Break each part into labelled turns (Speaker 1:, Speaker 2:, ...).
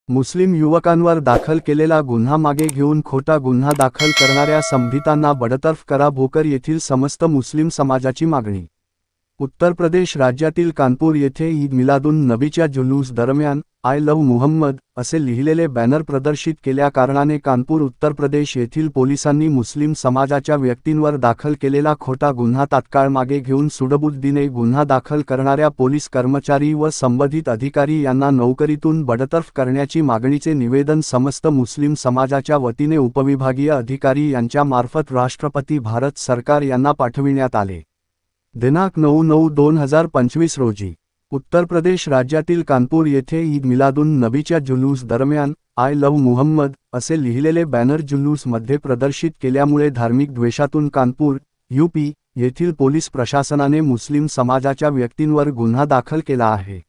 Speaker 1: मुस्लिम युवकांवर दाखल केलेला गुन्हा मागे घेऊन खोटा गुन्हा दाखल करणाऱ्या संबंधितांना बडतर्फ करा, भोकर येथील समस्त मुस्लिम समाजाची मागणी। उत्तर प्रदेश राज्यातील कानपूर येथे ईद मिलादुन नबीच्या जुलूस दरम्यान आय लव्ह मुहम्मद असे लिहिलेले बॅनर प्रदर्शित केल्या कारणाने कानपूर उत्तर प्रदेश येथील पोलिसांनी मुस्लिम समाजाच्या व्यक्तींवर दाखल केलेला खोटा गुन्हा तात्काळ मागे घेऊन सूडबुद्धीने गुन्हा दाखल करणाऱ्या पोलीस कर्मचारी व संबंधित अधिकारी यांना नोकरीतून बडतर्फ करण्याची मागणीचे निवेदन समस्त मुस्लिम समाजाच्या वतीने उपविभागीय अधिकारी यांच्या मार्फत राष्ट्रपती भारत सरकार यांना पाठविण्यात आले। दिनांक 9/9/2025 रोजी उत्तर प्रदेश राज्यातील कानपूर येथे ईद मिलादुन नबीच्या जुलूस दरम्यान आय लव्ह मुहम्मद असे लिहिलेले बॅनर जुलूसमध्ये प्रदर्शित केल्यामुळे धार्मिक द्वेषातून कानपूर यूपी येथील पोलीस प्रशासनाने मुस्लिम समाजाच्या व्यक्तींवर गुन्हा दाखल केला आहे।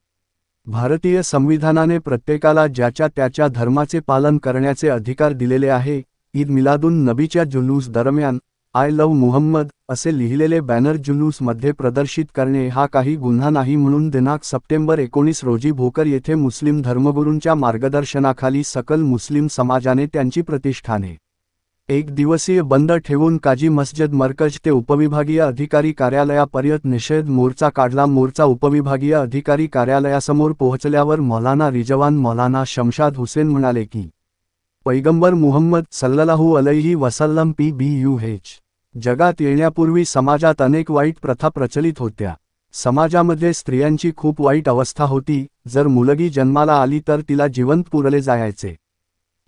Speaker 1: भारतीय संविधानाने प्रत्येकाला ज्याच्या त्याच्या धर्माचे पालन करण्याचे अधिकार दिलेले आहे। ईद मिलादुन नबीच्या जुलूस दरम्यान आय लव्ह मुहम्मद असे लिहिलेले बॅनर जुलूसमध्ये प्रदर्शित करणे हा काही गुन्हा नाही म्हणून दिनांक सप्टेंबर 19 रोजी भोकर येथे मुस्लिम धर्मगुरूंच्या मार्गदर्शनाखाली सकल मुस्लिम समाजाने त्यांची प्रतिष्ठाने एक दिवसीय बंद ठेवून काजी मस्जिद मरकज ते उपविभागीय अधिकारी कार्यालयापर्यंत निषेध मोर्चा काढला। मोर्चा उपविभागीय अधिकारी कार्यालयासमोर पोहोचल्यावर मौलाना रिजवान मौलाना शमशाद हुसेन म्हणाले की पैगंबर मुहम्मद सल्लल्लाहु अलैहि वसल्लम PBUH जगात येण्यापूर्वी समाजात अनेक वाईट प्रथा प्रचलित होत्या। समाजामध्ये स्त्रियांची खूप वाईट अवस्था होती। जर मुलगी जन्माला आली तर तिला जिवंत पुरले जायचे।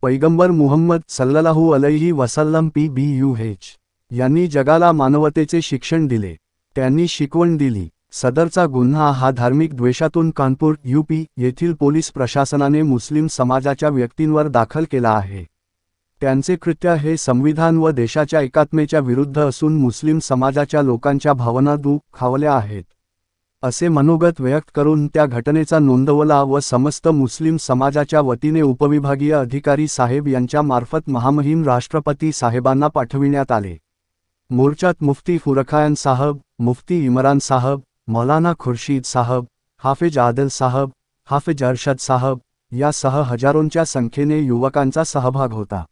Speaker 1: पैगंबर मुहम्मद सल्लल्लाहु अलैहि वसल्लम PBUH यांनी जगाला मानवतेचे शिक्षण दिले, त्यांनी शिकवण दिली। सदरचा गुन्हा हा धार्मिक द्वेषातून कानपूर यूपी येथील पोलीस प्रशासनाने मुस्लिम समाजाच्या व्यक्तींवर दाखल केला आहे। त्यांचे कृत्य हे संविधान व देशाच्या एकात्मतेच्या विरुद्ध असून मुस्लिम समाजाच्या लोकांच्या भावना दुखावल्या आहेत असे मनोगत व्यक्त करून त्या घटनेचा नोंदवला व समस्त मुस्लिम समाजाच्या वतीने उपविभागीय अधिकारी साहेब यांच्या मार्फत महामहिम राष्ट्रपती साहेबांना पाठविण्यात आले। मोर्चात मुफ्ती फुरखान साहब, मुफ्ती इमरान साहब, मौलाना खुर्शीद साहब, हाफिज आदिल साहब, हाफिज अरशद साहब यासह हजारोंच्या संख्येने युवकांचा सहभाग होता।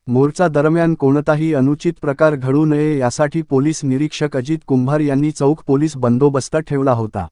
Speaker 1: मोर्चा दरम्यान कोणताही अनुचित प्रकार घडू नये यासाठी पोलीस निरीक्षक अजित कुंभार यांनी चौक पोलीस बंदोबस्त ठेवला होता।